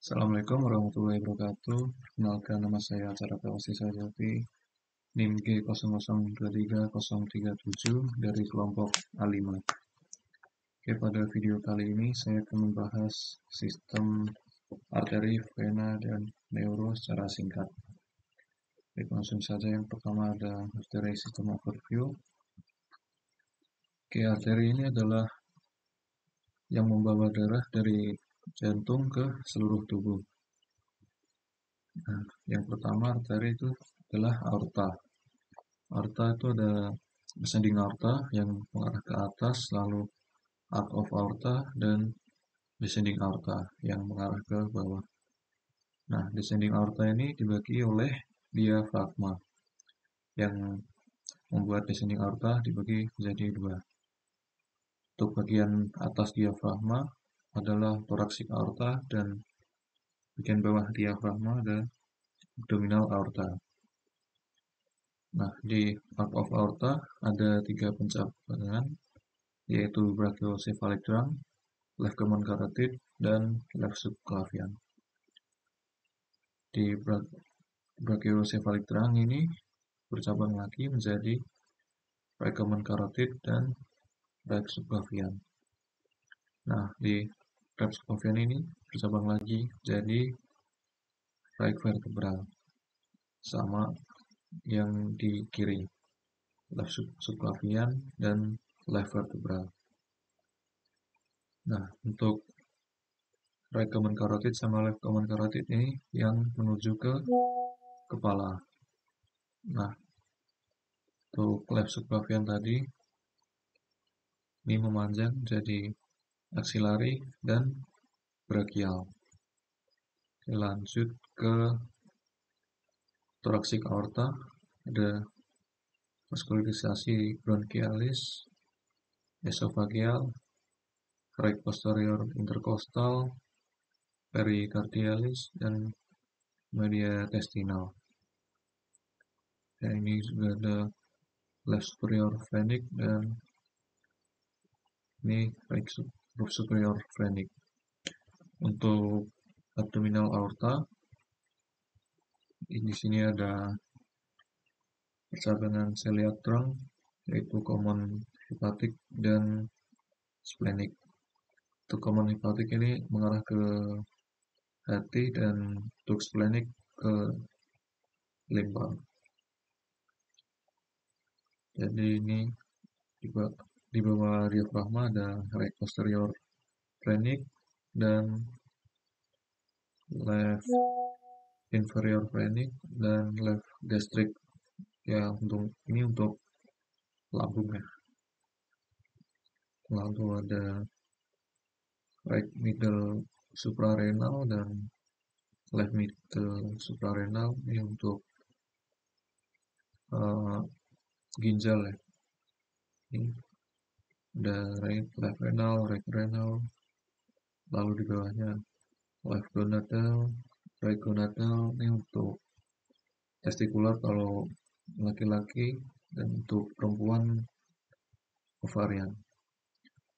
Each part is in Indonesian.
Assalamualaikum warahmatullahi wabarakatuh. Perkenalkan, nama saya Caraka Wasisajati, NIM G002337 dari kelompok A5. Oke, pada video kali ini saya akan membahas sistem arteri, vena, dan neuro secara singkat. Baik, langsung saja. Yang pertama ada arteri sistem overview. Oke, arteri ini adalah yang membawa darah dari jantung ke seluruh tubuh. Nah, yang pertama arteri itu adalah aorta. Aorta itu ada descending aorta yang mengarah ke atas, lalu arc of aorta, dan descending aorta yang mengarah ke bawah. Nah, descending aorta ini dibagi oleh diafragma yang membuat descending aorta dibagi menjadi dua. Untuk bagian atas diafragma adalah thoracic aorta dan bagian bawah diafragma ada abdominal aorta. Nah, di arc of aorta ada 3 pencabangan, yaitu brachiocephalic trunk, left common carotid, dan left subclavian. Di brachiocephalic trunk ini bercabang lagi menjadi right common carotid dan right subclavian. Nah, di right subclavian ini bercabang lagi jadi right vertebral, sama yang di kiri, left subclavian dan left vertebral. Nah, untuk right common carotid sama left common carotid ini yang menuju ke kepala. Nah, untuk left subclavian tadi ini memanjang jadi axillary dan brachial. Lanjut ke thoracic aorta, ada vascularisasi bronchialis, esophageal, right posterior intercostal, pericardialis, dan mediastinal. Dan ini juga ada left superior phrenic dan ini right superior phrenic. Untuk abdominal aorta, di sini ada percabangan celiac trunk, yaitu common hepatic dan splenic. Untuk common hepatic ini mengarah ke hati dan untuk splenic ke limpa. Jadi ini di bawah diafragma ada right posterior phrenic dan left inferior phrenic dan left gastric. Ya, ini untuk lambung ya. Lalu ada right middle suprarenal dan left middle suprarenal, ini untuk ginjal ya. Ini ada left renal, right renal, lalu di bawahnya left gonadal, right gonadal, ini untuk testikular kalau laki-laki, dan untuk perempuan ovarian.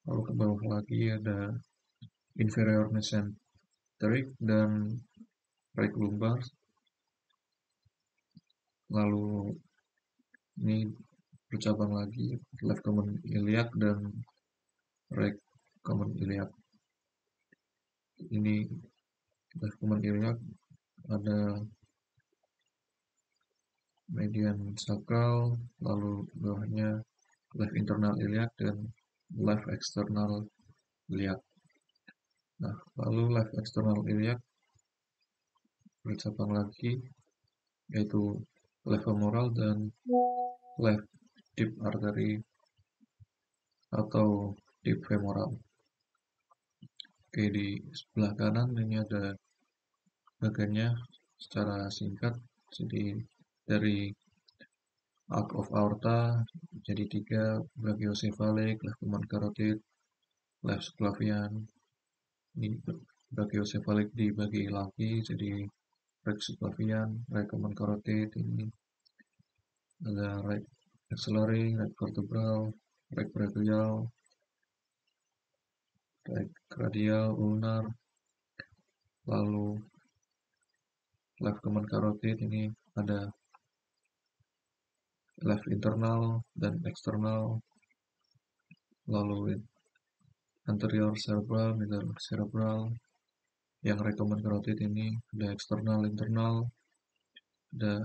Lalu ke bawah lagi ada inferior mesenteric dan right lumbar. Lalu ini bercabang lagi left common iliac dan right common iliac. Ini left common iliac ada median sacral, lalu bawahnya left internal iliac dan left external iliac. Nah, lalu left external iliac bercabang lagi, yaitu left femoral dan left deep artery atau deep femoral. Oke, di sebelah kanan ini ada bagiannya secara singkat. Jadi dari arc of aorta jadi 3, brachiocephalic, left common carotid, left subclavian. Ini brachiocephalic dibagi lagi jadi right subclavian, right common carotid. Ini ada right axillary, right vertebral, right brachial, right radial, ulnar, lalu left common carotid ini ada left internal dan eksternal, lalu anterior cerebral, middle cerebral. Yang right common carotid ini ada eksternal, internal, ada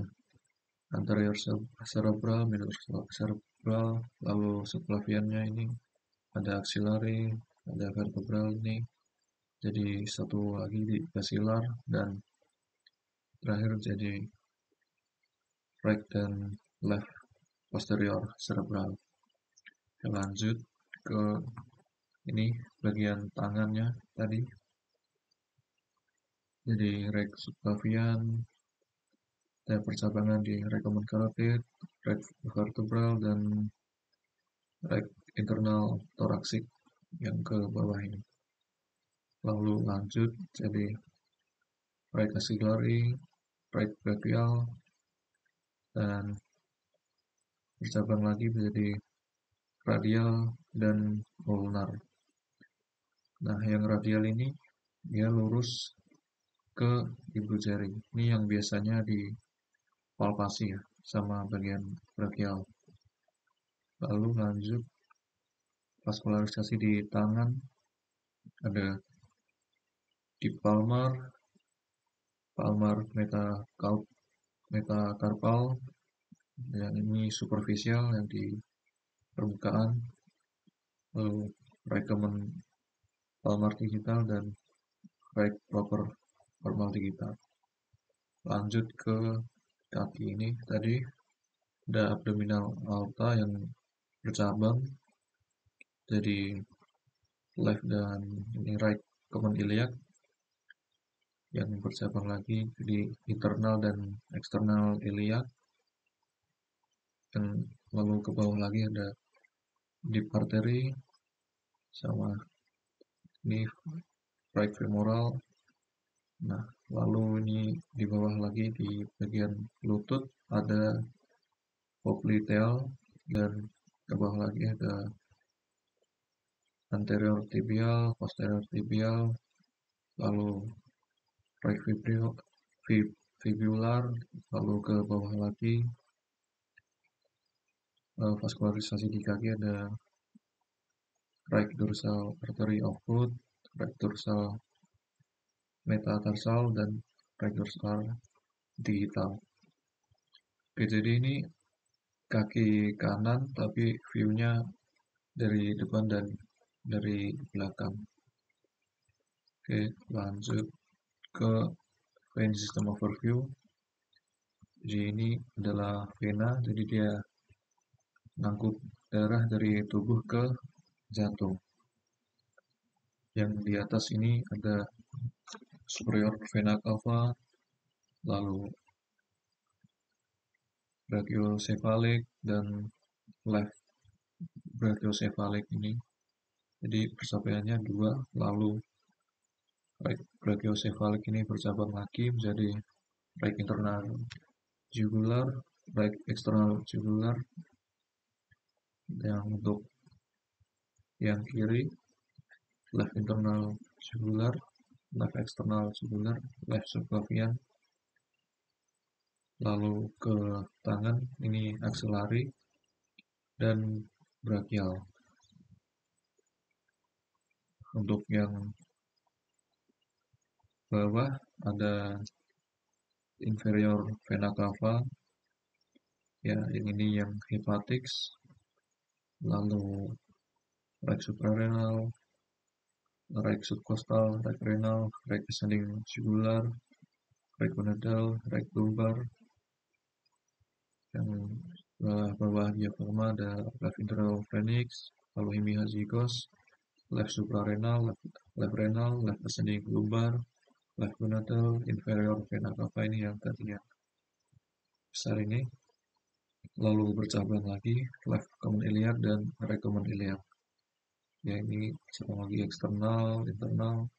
anterior cerebral, middle cerebral, lalu subclaviannya ini ada axillary, ada vertebral ini. Jadi satu lagi di basilar dan terakhir jadi right dan left posterior cerebral. Lanjut ke ini bagian tangannya tadi. Jadi right subclavian, ada percabangan di right common carotid, right vertebral dan right internal thoracic yang ke bawah ini. Lalu lanjut jadi right axillary, right brachial, dan bercabang lagi menjadi radial dan ulnar. Nah, yang radial ini dia lurus ke ibu jari. Ini yang biasanya dipalpasi ya, sama bagian brachial. Lalu lanjut vaskularisasi di tangan, ada di palmar metacarpal, yang ini superficial yang di permukaan, lalu right common palmar digital dan right proper palmar digital. Lanjut ke kaki ini tadi ada abdominal aorta yang bercabang jadi left dan ini right common iliac yang bercabang lagi di internal dan eksternal iliac, dan lalu ke bawah lagi ada deep artery sama ini right femoral. Nah, lalu ini di bawah lagi di bagian lutut ada popliteal dan ke bawah lagi ada anterior tibial, posterior tibial, lalu right fibular, lalu ke bawah lagi vaskularisasi di kaki ada right dorsal artery of foot, right dorsal metatarsal, dan right dorsal digital. Oke, jadi ini kaki kanan tapi view-nya dari depan dan dari belakang. Oke, lanjut ke vein system overview. Jadi ini adalah vena, jadi dia ngangkut darah dari tubuh ke jantung. Yang di atas ini ada superior vena cava, lalu brachiocephalic dan left brachiocephalic ini. Jadi persampaiannya dua, lalu right brachiocephalic ini bercabang lagi menjadi right internal jugular, right external jugular. Yang untuk yang kiri left internal jugular, left external jugular, left subclavian. Lalu ke tangan ini axillary dan brachial. Untuk yang bawah ada inferior vena cava, ya yang ini yang hepatics, lalu right suprarenal, right subcostal, right renal, right ascending jugular, right gonadal, right lumbar. Yang bawah diafragma ada left internal pharynx, lalu hemihazygos, left suprarenal, left renal, left ascending lumbar, left gonadal, inferior vena cava ini yang tadi yang besar ini, lalu bercabang lagi left common iliac dan right common iliac. Ya, ini cabang lagi eksternal, internal.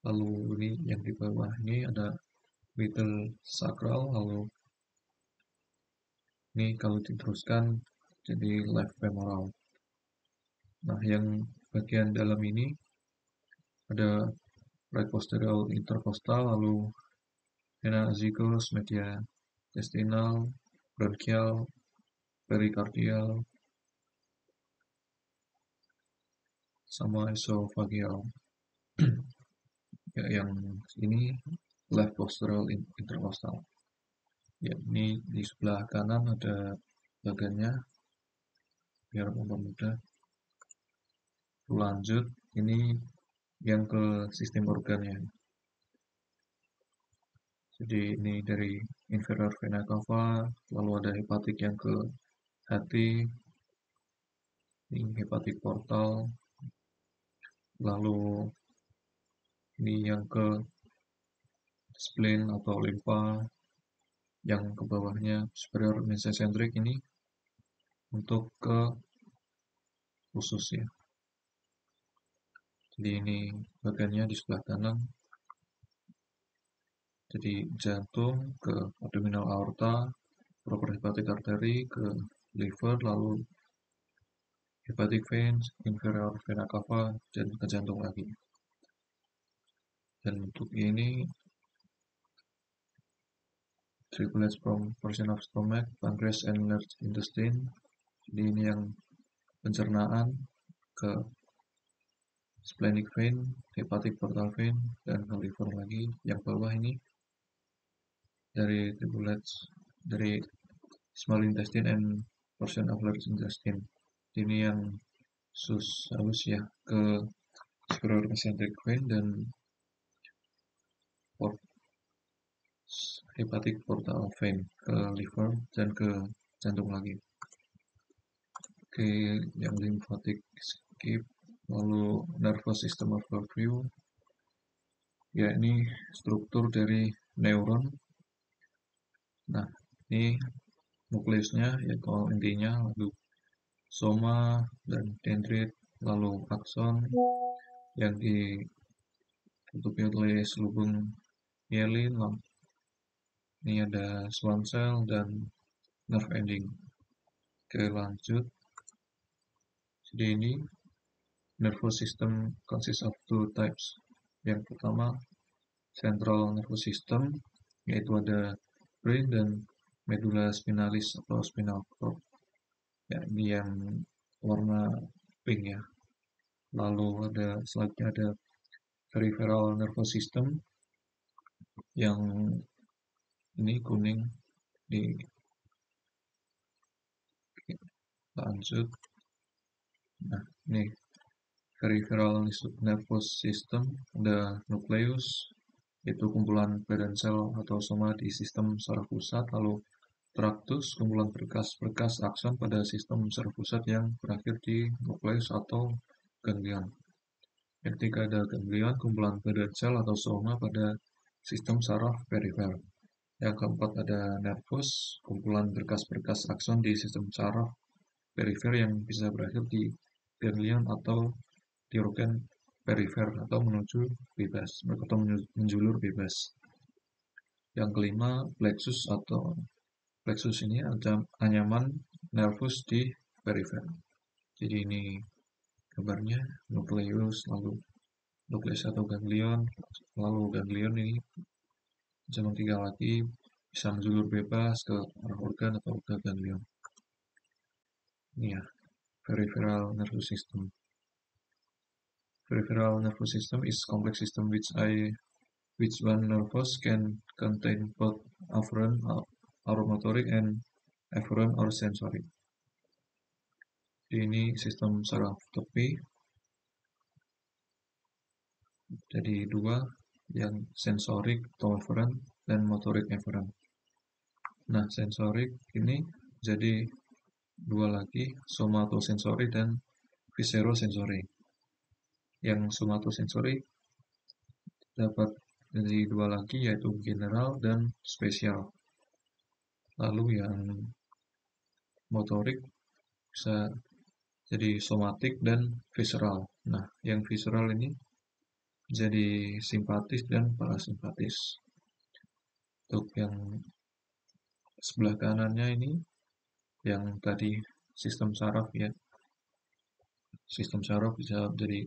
Lalu ini yang di bawah ini ada middle sacral, lalu ini kalau diteruskan jadi left femoral. Nah, yang bagian dalam ini ada right posterior intercostal, lalu vena azygos, media intestinal, bronchial, pericardial, sama esophageal. Ya, yang ini left posterior intercostal. Ya, ini di sebelah kanan ada bagannya biar mempermudah. Lanjut, ini yang ke sistem organnya. Jadi ini dari inferior vena cava, lalu ada hepatik yang ke hati, ini hepatik portal, lalu ini yang ke spleen atau limpa, yang ke bawahnya superior mesenteric ini untuk ke usus ya. Jadi ini bagiannya di sebelah kanan. Jadi jantung ke abdominal aorta, proper hepatic artery ke liver, lalu hepatic veins, inferior vena cava, dan ke jantung lagi. Dan untuk ini tribulates from portion of stomach, pancreas, and large intestine. Jadi ini yang pencernaan ke splenic vein, hepatic portal vein, dan ke liver lagi. Yang bawah ini dari tribulates dari small intestine and portion of large intestine. Ini yang halus ya ke superior mesenteric vein dan hepatic portal vein ke liver dan ke jantung lagi. Oke, yang lymphatic skip, lalu nervous system overview. Ya, ini struktur dari neuron. Nah, ini nukleusnya yaitu intinya, lalu soma dan dendrit, lalu akson yang ditutupi oleh selubung myelin. Ini ada swan cell dan nerve ending. Oke, lanjut. Jadi ini nervous system consists of two types. Yang pertama central nervous system, yaitu ada brain dan medulla spinalis atau spinal cord. Ya, ini yang warna pink ya. Lalu selanjutnya ada peripheral nervous system yang ini kuning. Di lanjut. Nah, ini peripheral nervous system, ada nukleus, yaitu kumpulan badan sel atau soma di sistem saraf pusat, lalu tractus, kumpulan berkas-berkas akson pada sistem saraf pusat yang berakhir di nukleus atau ganglion. Yang ketiga ada ganglion, kumpulan badan sel atau soma pada sistem saraf perifer. Yang keempat ada nervus, kumpulan berkas-berkas akson di sistem saraf perifer yang bisa berakhir di ganglion atau di organ perifer atau menuju bebas atau menjulur bebas. Yang kelima plexus ini ada anyaman nervus di perifer. Jadi ini gambarnya nukleus, lalu nukleus atau ganglion, lalu ganglion ini cabang tiga lagi bisa menjulur bebas ke arah organ atau ke ganglion. Ini ya, peripheral nervous system. Peripheral nervous system is complex system which one nervous can contain both afferent or motoric and efferent or sensory. Ini sistem saraf tepi. Jadi dua, yang sensorik atau efferent dan motorik efferent. Nah, sensorik ini jadi dua lagi, somatosensori dan viscerosensori. Yang somatosensori dapat jadi dua lagi, yaitu general dan spesial. Lalu yang motorik bisa jadi somatik dan visceral. Nah, yang visceral ini jadi simpatis dan parasimpatis. Untuk yang sebelah kanannya ini yang tadi sistem saraf ya. Sistem saraf bisa jadi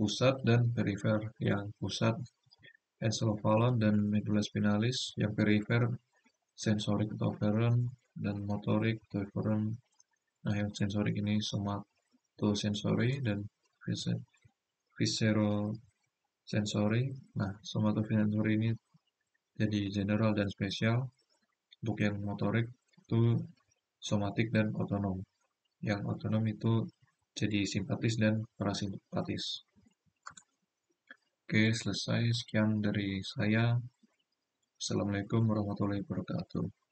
pusat dan perifer. Yang pusat encephalon dan medulla spinalis, yang perifer sensorik atau afferent dan motorik atau efferent. Nah, yang sensorik ini somatosensori dan viscerosensori. Nah, somatosensori ini jadi general dan spesial. Untuk yang motorik itu somatik dan otonom. Yang otonom itu jadi simpatis dan parasimpatis. Oke, selesai. Sekian dari saya. Assalamualaikum warahmatullahi wabarakatuh.